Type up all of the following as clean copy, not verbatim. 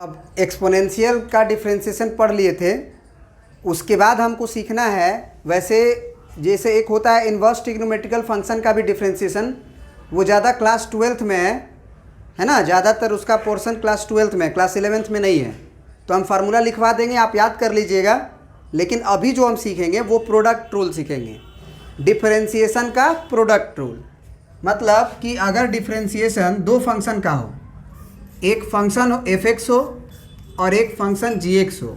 अब एक्सपोनेंशियल का डिफरेंशिएशन पढ़ लिए थे, उसके बाद हमको सीखना है वैसे जैसे एक होता है इन्वर्स ट्रिग्नोमेट्रिकल फंक्शन का भी डिफरेंशिएशन, वो ज़्यादा क्लास 12th में है ना, ज़्यादातर उसका पोर्शन क्लास 12th में, क्लास 11th में नहीं है। तो हम फार्मूला लिखवा देंगे, आप याद कर लीजिएगा। लेकिन अभी जो हम सीखेंगे वो प्रोडक्ट रूल सीखेंगे, डिफरेंशिएशन का प्रोडक्ट रूल। मतलब कि अगर डिफरेंशिएशन दो फंक्शन का हो, एक फंक्शन f(x) हो और एक फंक्शन g(x) हो,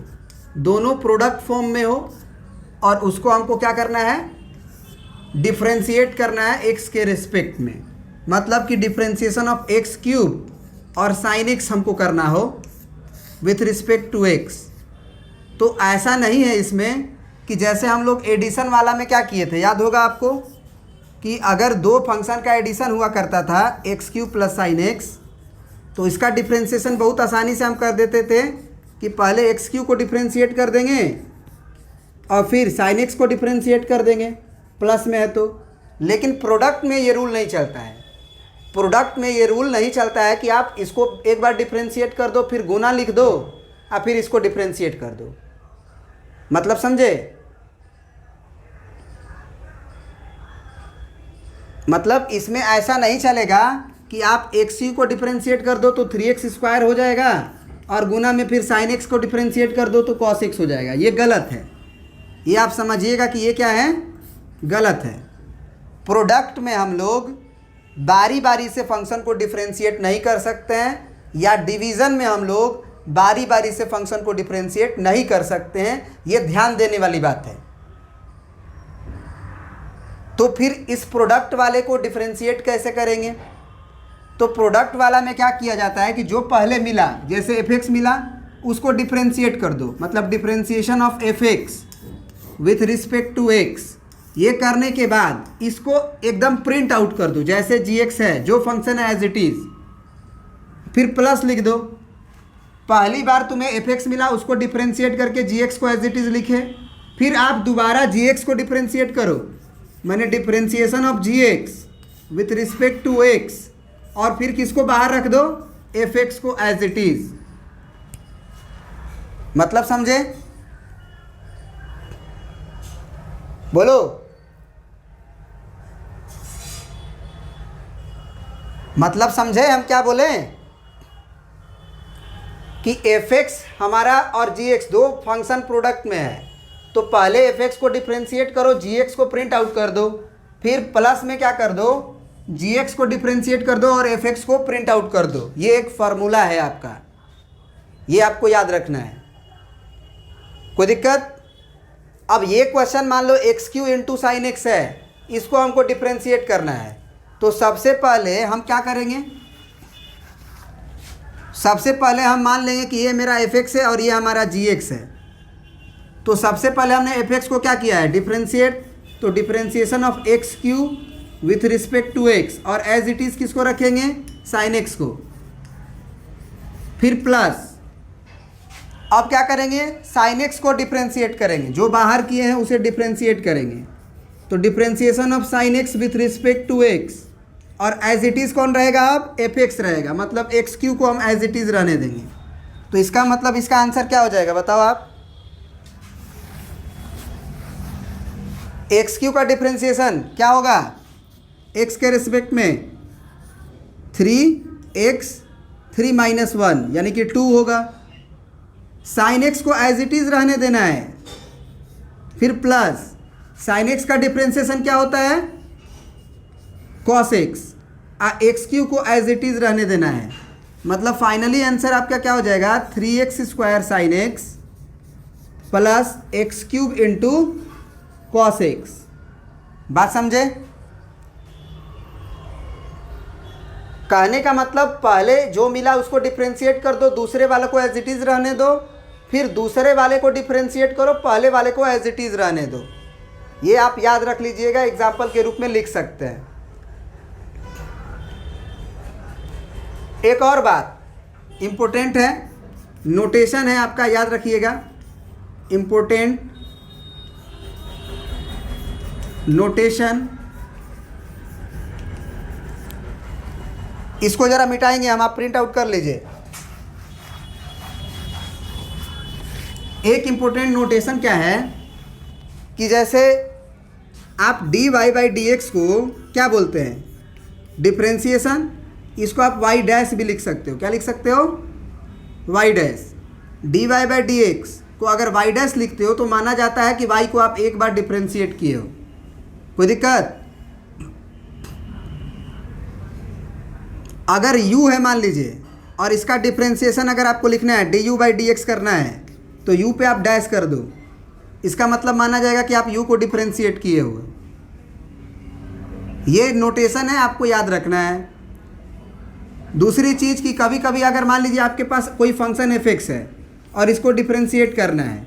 दोनों प्रोडक्ट फॉर्म में हो और उसको हमको क्या करना है, डिफरेंशिएट करना है x के रिस्पेक्ट में। मतलब कि डिफरेंशिएशन ऑफ x³ और sin x हमको करना हो विथ रिस्पेक्ट टू x। तो ऐसा नहीं है इसमें कि जैसे हम लोग एडिशन वाला में क्या किए थे, याद होगा आपको कि अगर दो फंक्शन का एडिशन हुआ करता था x³ प्लस sin x, तो इसका डिफरेंशिएशन बहुत आसानी से हम कर देते थे कि पहले x³ को डिफरेंशिएट कर देंगे और फिर sin x को डिफरेंशिएट कर देंगे, प्लस में है तो। लेकिन प्रोडक्ट में ये रूल नहीं चलता है। प्रोडक्ट में ये रूल नहीं चलता है कि आप इसको एक बार डिफरेंशिएट कर दो, फिर गुना लिख दो और फिर इसको डिफरेंशिएट कर दो। मतलब समझे? मतलब इसमें ऐसा नहीं चलेगा कि आप x³ को डिफरेंशिएट कर दो तो 3x² हो जाएगा और गुना में फिर sin x को डिफरेंशिएट कर दो तो cos x हो जाएगा। ये गलत है, ये आप समझिएगा कि ये क्या है, गलत है। प्रोडक्ट में हम लोग बारी बारी से फंक्शन को डिफरेंशिएट नहीं कर सकते हैं, या डिवीज़न में हम लोग बारी बारी से फंक्शन को डिफरेंशिएट नहीं कर सकते हैं। ये ध्यान देने वाली बात है। तो फिर इस प्रोडक्ट वाले को डिफरेंशिएट कैसे करेंगे? तो प्रोडक्ट वाला में क्या किया जाता है कि जो पहले मिला, जैसे f(x) मिला, उसको डिफरेंशिएट कर दो। मतलब differentiation of f(x) with respect to x। ये करने के बाद इसको एकदम प्रिंट आउट कर दो, जैसे g(x) है, जो फंक्शन है एज इट इज़, फिर प्लस लिख दो। पहली बार तुम्हें f(x) मिला, उसको डिफरेंशिएट करके g(x) को एज इट इज़ लिखे, फिर आप दोबारा g(x) को डिफरेंशिएट करो, मैंने differentiation of g(x) with respect to x, और फिर किसको बाहर रख दो, f(x) को एज इट इज़। मतलब समझे? बोलो। मतलब समझे हम क्या बोले कि f(x) हमारा और g(x) दो फंक्शन प्रोडक्ट में है, तो पहले f(x) को डिफरेंशिएट करो, g(x) को प्रिंट आउट कर दो, फिर प्लस में क्या कर दो, g(x) को डिफरेंशिएट कर दो और f(x) को प्रिंट आउट कर दो। ये एक फार्मूला है आपका, ये आपको याद रखना है। कोई दिक्कत? अब ये क्वेश्चन मान लो x³ इंटू sin x है, इसको हमको डिफरेंशिएट करना है। तो सबसे पहले हम क्या करेंगे, सबसे पहले हम मान लेंगे कि ये मेरा f(x) है और ये हमारा g(x) है। तो सबसे पहले हमने f(x) को क्या किया है, डिफरेंशिएट। तो differentiation of x³ with respect to x, और एज इट इज़ किसको रखेंगे, sin x को, फिर प्लस। अब क्या करेंगे, sin x को डिफरेंशिएट करेंगे, जो बाहर किए हैं उसे डिफरेंशिएट करेंगे। तो differentiation of sin x with respect to x, और एज इट इज़ कौन रहेगा, अब f(x) रहेगा। मतलब x³ को हम एज इट इज़ रहने देंगे। तो इसका मतलब इसका आंसर क्या हो जाएगा, बताओ आप। x³ का डिफरेंशिएशन क्या होगा, x के रिस्पेक्ट में 3x 3 - 1 यानी कि 2 होगा। sin x को एज इट इज़ रहने देना है, फिर प्लस sin x का डिफरेंशिएशन क्या होता है, cos x, x³ को एज इट इज़ रहने देना है। मतलब फाइनली आंसर आपका क्या हो जाएगा, 3x² sin x plus x³ into cos x। बात समझे? कहने का मतलब पहले जो मिला उसको डिफरेंशिएट कर दो, दूसरे वाले को एज इट इज़ रहने दो, फिर दूसरे वाले को डिफरेंशिएट करो, पहले वाले को एज इट इज़ रहने दो। ये आप याद रख लीजिएगा, एग्जाम्पल के रूप में लिख सकते हैं। एक और बात इम्पोर्टेंट है, नोटेशन है आपका, याद रखिएगा, इम्पोर्टेंट नोटेशन। इसको ज़रा मिटाएंगे हम, आप प्रिंट आउट कर लीजिए। एक इम्पोर्टेंट नोटेशन क्या है कि जैसे आप dy बाई डी एक्स को क्या बोलते हैं, डिफ्रेंशिएशन। इसको आप y डैश भी लिख सकते हो। क्या लिख सकते हो, y dash. dy by D x को अगर y डैश लिखते हो तो माना जाता है कि y को आप एक बार डिफ्रेंशिएट किए हो। कोई दिक्कत? अगर u है मान लीजिए और इसका डिफ्रेंशिएशन अगर आपको लिखना है D you by D x करना है तो u पे आप डैश कर दो, इसका मतलब माना जाएगा कि आप u को डिफ्रेंशिएट किए हो। ये नोटेशन है, आपको याद रखना है। दूसरी चीज़ कि कभी कभी अगर मान लीजिए आपके पास कोई फंक्शन f(x) है और इसको डिफ्रेंशिएट करना है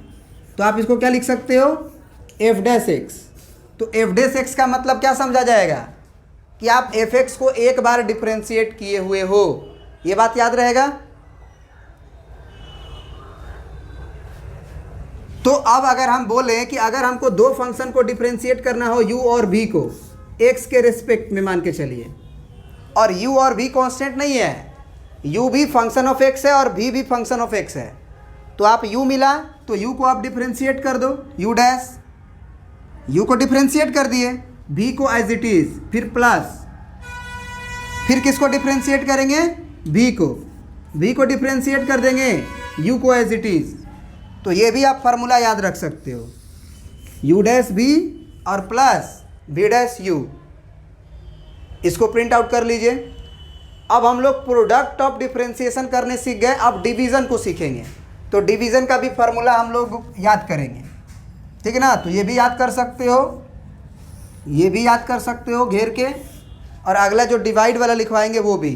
तो आप इसको क्या लिख सकते हो, f डैश एक्स। तो f डैश एक्स का मतलब क्या समझा जाएगा कि आप f(x) को एक बार डिफ्रेंशिएट किए हुए हो। ये बात याद रहेगा। तो अब अगर हम बोलें कि अगर हमको दो फंक्शन को डिफ्रेंशिएट करना हो u और v को x के रिस्पेक्ट में मान के चलिए, और u और v कांस्टेंट नहीं है, u भी फंक्शन ऑफ x है और v भी फंक्शन ऑफ x है, तो आप u मिला तो u को आप डिफ्रेंशिएट कर दो, u डैश। u को डिफ्रेंशिएट कर दिए, v को एज इट इज़, फिर प्लस, फिर किसको डिफ्रेंशिएट करेंगे, v को डिफ्रेंशिएट कर देंगे, u को एज इट इज़। तो ये भी आप फार्मूला याद रख सकते हो, u डैश v और प्लस v डैश u। इसको प्रिंट आउट कर लीजिए। अब हम लोग प्रोडक्ट ऑफ डिफ्रेंशिएशन करने सीख गए, अब डिवीज़न को सीखेंगे। तो डिवीज़न का भी फार्मूला हम लोग याद करेंगे, ठीक है ना। तो ये भी याद कर सकते हो, ये भी याद कर सकते हो घेर के, और अगला जो डिवाइड वाला लिखवाएंगे वो भी।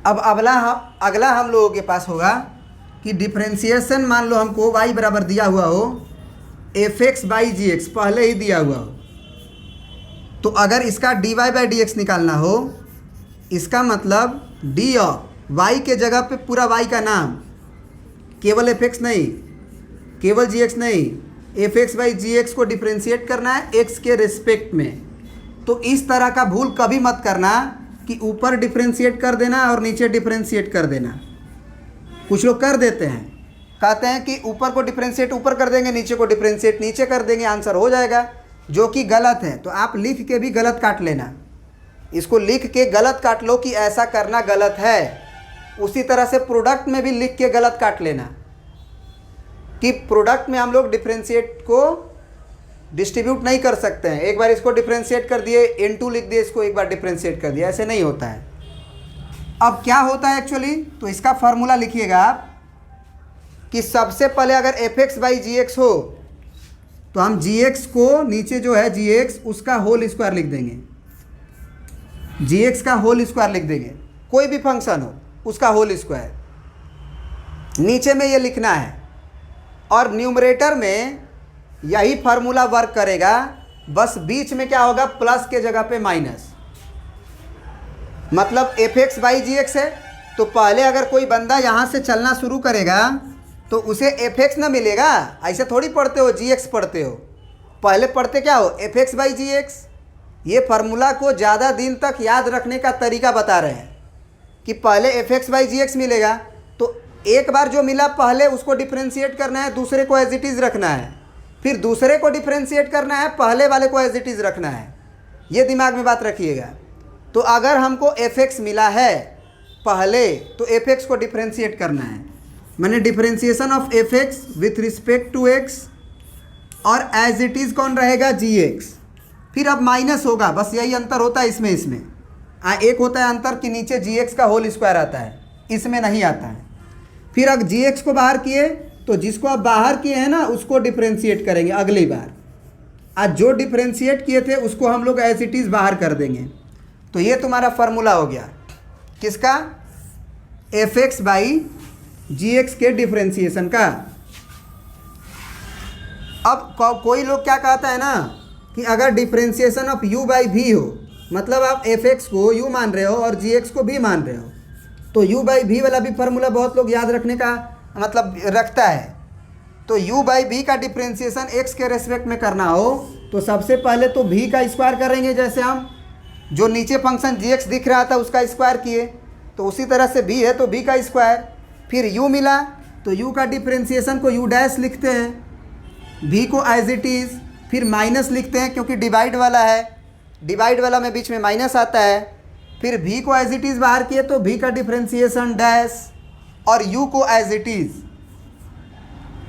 अब अगला हम लोगों के पास होगा कि डिफ्रेंशिएशन मान लो हमको y बराबर दिया हुआ हो f(x) बाई जी एक्स, पहले ही दिया हुआ हो, तो अगर इसका dy बाई डी एक्स निकालना हो, इसका मतलब d ऑफ y के जगह पे पूरा y का नाम, केवल f(x) नहीं, केवल gx नहीं, f(x) बाई जी एक्स को डिफ्रेंशिएट करना है x के रिस्पेक्ट में। तो इस तरह का भूल कभी मत करना कि ऊपर डिफ्रेंशिएट कर देना और नीचे डिफ्रेंशिएट कर देना। कुछ लोग कर देते हैं, कहते हैं कि ऊपर को डिफ्रेंशिएट ऊपर कर देंगे, नीचे को डिफ्रेंशिएट नीचे कर देंगे, आंसर हो जाएगा, जो कि गलत है। तो आप लिख के भी गलत काट लेना, इसको लिख के गलत काट लो कि ऐसा करना गलत है। उसी तरह से प्रोडक्ट में भी लिख के गलत काट लेना कि प्रोडक्ट में हम लोग डिफ्रेंशिएट को डिस्ट्रीब्यूट नहीं कर सकते हैं। एक बार इसको डिफ्रेंशिएट कर दिए, इनटू लिख दिए, इसको एक बार डिफ्रेंशिएट कर दिया, ऐसे नहीं होता है। अब क्या होता है एक्चुअली, तो इसका फार्मूला लिखिएगा आप कि सबसे पहले अगर f(x) बाई जी एक्स हो तो हम gx को नीचे जो है gx उसका होल स्क्वायर लिख देंगे, gx का होल स्क्वायर लिख देंगे, कोई भी फंक्शन हो उसका होल स्क्वायर, नीचे में ये लिखना है। और न्यूमरेटर में यही फार्मूला वर्क करेगा, बस बीच में क्या होगा, प्लस के जगह पे माइनस। मतलब f(x) बाई जी एक्स है तो पहले अगर कोई बंदा यहाँ से चलना शुरू करेगा तो उसे f(x) ना मिलेगा, ऐसे थोड़ी पढ़ते हो, gx पढ़ते हो। पहले पढ़ते क्या हो, f(x) बाई जी एक्स। ये फार्मूला को ज़्यादा दिन तक याद रखने का तरीका बता रहे हैं कि पहले f(x) बाई जी एक्स मिलेगा, तो एक बार जो मिला पहले उसको डिफ्रेंशिएट करना है, दूसरे को एज इट इज़ रखना है, फिर दूसरे को डिफ्रेंशिएट करना है, पहले वाले को एज इट इज़ रखना है। ये दिमाग में बात रखिएगा। तो अगर हमको f(x) मिला है पहले तो f(x) को डिफ्रेंशिएट करना है, मैंने differentiation of f(x) with respect to x, और एज इट इज़ कौन रहेगा, gx। फिर अब माइनस होगा, बस यही अंतर होता है इसमें एक होता है अंतर कि नीचे gx का होल स्क्वायर आता है, इसमें नहीं आता है। फिर अगर gx को बाहर किए तो जिसको आप बाहर किए हैं ना उसको डिफ्रेंशिएट करेंगे अगली बार, आज जो डिफ्रेंशिएट किए थे उसको हम लोग एज इट इज़ बाहर कर देंगे। तो ये तुम्हारा फार्मूला हो गया किसका, f(x) बाई जी एक्स के डिफ्रेंशिएशन का। अब कोई लोग क्या कहता है ना कि अगर differentiation of u by v हो, मतलब आप f(x) को u मान रहे हो और gx को v मान रहे हो, तो u बाई v वाला भी फार्मूला बहुत लोग याद रखने का मतलब रखता है। तो u बाई v का डिफ्रेंशिएशन x के रेस्पेक्ट में करना हो तो सबसे पहले तो v का स्क्वायर करेंगे, जैसे हम जो नीचे फंक्शन gx दिख रहा था उसका स्क्वायर किए, तो उसी तरह से v है तो v का स्क्वायर, फिर u मिला तो u का डिफ्रेंसिएशन को u डैश लिखते हैं, v को एज इट इज़, फिर माइनस लिखते हैं क्योंकि डिवाइड वाला है, डिवाइड वाला में बीच में माइनस आता है, फिर v को एज इट इज़ बाहर किए तो v का डिफ्रेंसिएशन डैश और u को एज इट इज़।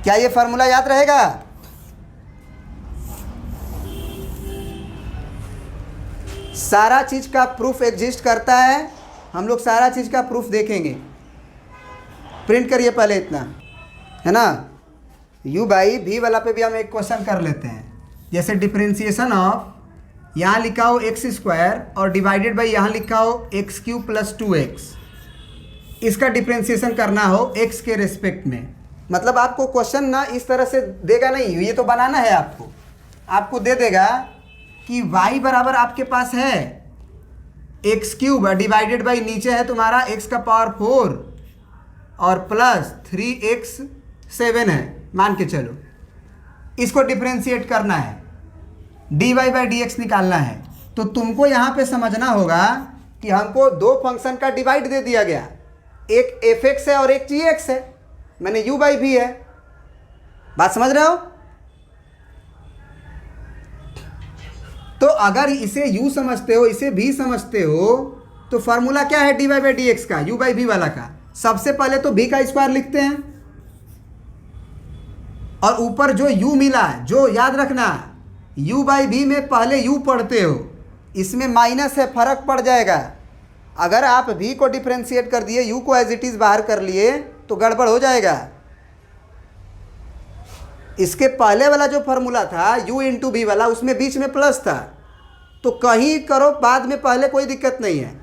क्या ये फार्मूला याद रहेगा? सारा चीज़ का प्रूफ एग्जिस्ट करता है, हम लोग सारा चीज़ का प्रूफ देखेंगे। प्रिंट करिए पहले इतना, है ना। u बाई v वाला पे भी हम एक क्वेश्चन कर लेते हैं। जैसे डिफ्रेंसिएशन ऑफ यहाँ लिखा हो एक्स स्क्वायर और डिवाइडेड बाई यहाँ लिखा हो एक्स क्यूब प्लस 2x, इसका डिफ्रेंसिएशन करना हो x के रेस्पेक्ट में। मतलब आपको क्वेश्चन ना इस तरह से देगा नहीं, ये तो बनाना है आपको दे देगा कि y बराबर आपके पास है एक्स क्यूब डिवाइडेड बाई नीचे है तुम्हारा x का पावर 4 और प्लस 3x 7 है, मान के चलो। इसको डिफ्रेंशिएट करना है, dy बाई dx निकालना है। तो तुमको यहाँ पे समझना होगा कि हमको दो फंक्शन का डिवाइड दे दिया गया, एक fx है और एक gx है, मैंने u बाई v है। बात समझ रहे हो? तो अगर इसे u समझते हो, इसे v समझते हो, तो फार्मूला क्या है dy बाई dx का, u बाई v वाला का? सबसे पहले तो v का स्क्वायर लिखते हैं और ऊपर जो u मिला, जो याद रखना u बाई v में पहले u पढ़ते हो, इसमें माइनस है, फर्क पड़ जाएगा। अगर आप v को डिफ्रेंशिएट कर दिए, u को एज इट इज़ बाहर कर लिए तो गड़बड़ हो जाएगा। इसके पहले वाला जो फार्मूला था u इंटू वी वाला, उसमें बीच में प्लस था, तो कहीं करो बाद में पहले कोई दिक्कत नहीं है,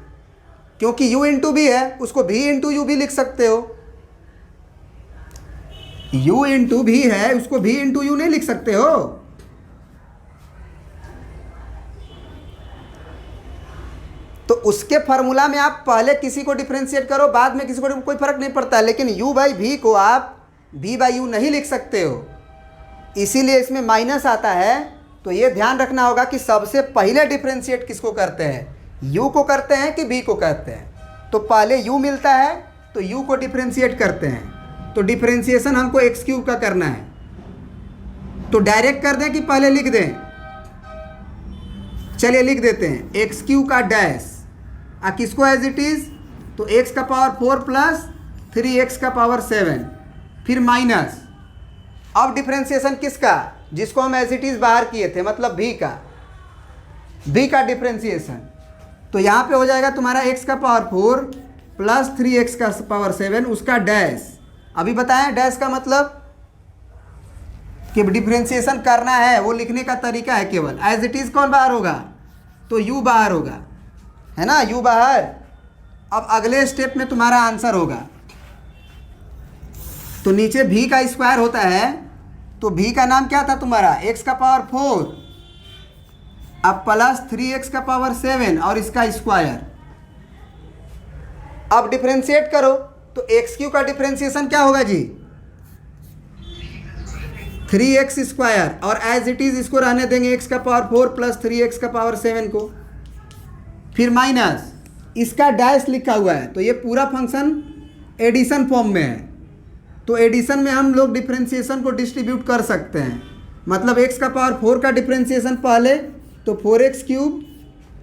क्योंकि u इंटू वी है, उसको v इंटू यू भी लिख सकते हो। u इंटू वी है, उसको v इंटू यू नहीं लिख सकते हो। तो उसके फार्मूला में आप पहले किसी को डिफ्रेंशिएट करो, बाद में किसी को, कोई फर्क नहीं पड़ता है। लेकिन u बाई v को आप v बाई यू नहीं लिख सकते हो, इसीलिए इसमें माइनस आता है। तो ये ध्यान रखना होगा कि सबसे पहले डिफ्रेंशिएट किसको करते हैं, u को करते हैं कि v को करते हैं। तो पहले u मिलता है तो u को डिफ्रेंशिएट करते हैं। तो डिफ्रेंशिएशन हमको एक्स क्यूब का करना है, तो डायरेक्ट कर दें कि पहले लिख दें? चलिए लिख देते हैं, एक्स क्यूब का डैश किसको एज इट इज़, तो x का पावर 4 प्लस 3x का पावर 7, फिर माइनस। अब डिफ्रेंशिएशन किसका, जिसको हम एज इट इज़ बाहर किए थे, मतलब v का डिफ्रेंशिएशन। तो यहाँ पे हो जाएगा तुम्हारा x का पावर 4 प्लस 3x का पावर 7, उसका डैश। अभी बताएं डैश का मतलब कि डिफ्रेंशिएशन करना है, वो लिखने का तरीका है केवल। एज इट इज़ कौन बाहर होगा, तो u बाहर होगा, है ना, u बाहर। अब अगले स्टेप में तुम्हारा आंसर होगा, तो नीचे v का स्क्वायर होता है, तो v का नाम क्या था तुम्हारा, x का पावर 4 अब प्लस 3x का पावर 7 और इसका स्क्वायर। अब डिफ्रेंशिएट करो तो एक्स क्यू का डिफ्रेंशिएशन क्या होगा जी, 3x स्क्वायर, और एज इट इज़ इसको रहने देंगे x का पावर 4 प्लस 3x का पावर 7 को, फिर माइनस इसका डैश लिखा हुआ है। तो ये पूरा फंक्शन एडिशन फॉर्म में है, तो एडिशन में हम लोग डिफ्रेंशिएशन को डिस्ट्रीब्यूट कर सकते हैं। मतलब x का पावर 4 का डिफ्रेंशिएशन पहले, तो 4x क्यूब,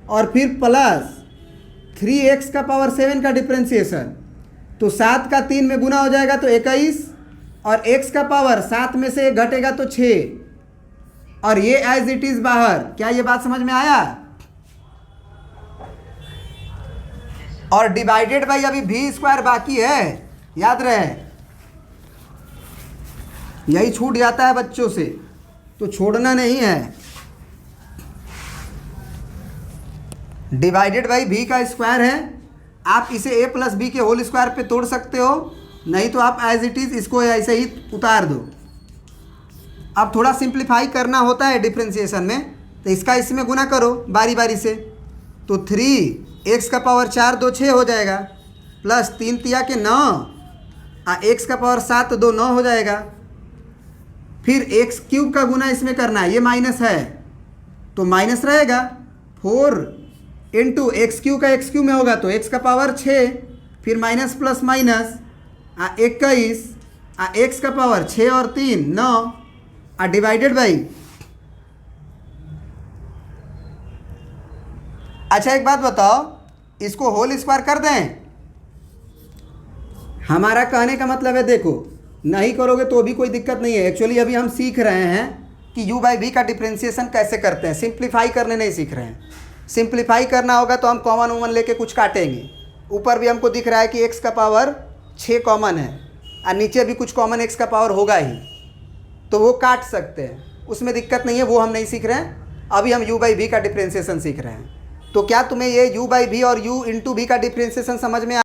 और फिर प्लस 3x का पावर 7 का डिफ्रेंशिएशन, तो 7 का 3 में गुना हो जाएगा तो 21, और x का पावर 7 में से घटेगा तो 6, और ये एज इट इज़ बाहर। क्या ये बात समझ में आया? और डिवाइडेड बाई अभी v स्क्वायर बाकी है, याद रहे, यही छूट जाता है बच्चों से, तो छोड़ना नहीं है। डिवाइडेड बाई v का स्क्वायर है, आप इसे a प्लस बी के होल स्क्वायर पे तोड़ सकते हो, नहीं तो आप एज इट इज़ इसको ऐसे ही उतार दो। अब थोड़ा सिंप्लीफाई करना होता है डिफ्रेंशिएशन में, तो इसका इसमें गुना करो बारी बारी से, तो 3x का पावर 4 2 6 हो जाएगा, प्लस 3 तिया के 9, x का पावर 7 2 9 हो जाएगा। फिर x क्यूब का गुना इसमें करना है, ये माइनस है तो माइनस रहेगा, 4 इंटू एक्स क्यू का एक्स क्यू में होगा तो x का पावर 6, फिर माइनस प्लस माइनस 21, एक्स का पावर 6 और 3 9 डिवाइडेड बाई। अच्छा एक बात बताओ, इसको होल स्क्वायर कर दें? हमारा कहने का मतलब है, देखो नहीं करोगे तो भी कोई दिक्कत नहीं है। एक्चुअली अभी हम सीख रहे हैं कि u बाई वी का डिफ्रेंशिएशन कैसे करते हैं, सिंप्लीफाई करने नहीं सीख रहे हैं। सिंप्लीफाई करना होगा तो हम कॉमन वॉमन लेके कुछ काटेंगे। ऊपर भी हमको दिख रहा है कि x का पावर 6 कॉमन है और नीचे भी कुछ कॉमन x का पावर होगा ही, तो वो काट सकते हैं, उसमें दिक्कत नहीं है। वो हम नहीं सीख रहे हैं, अभी हम u बाई वी का डिफ्रेंशिएशन सीख रहे हैं। तो क्या तुम्हें ये u बाई वी और u इंटू वी का डिफ्रेंशिएशन समझ में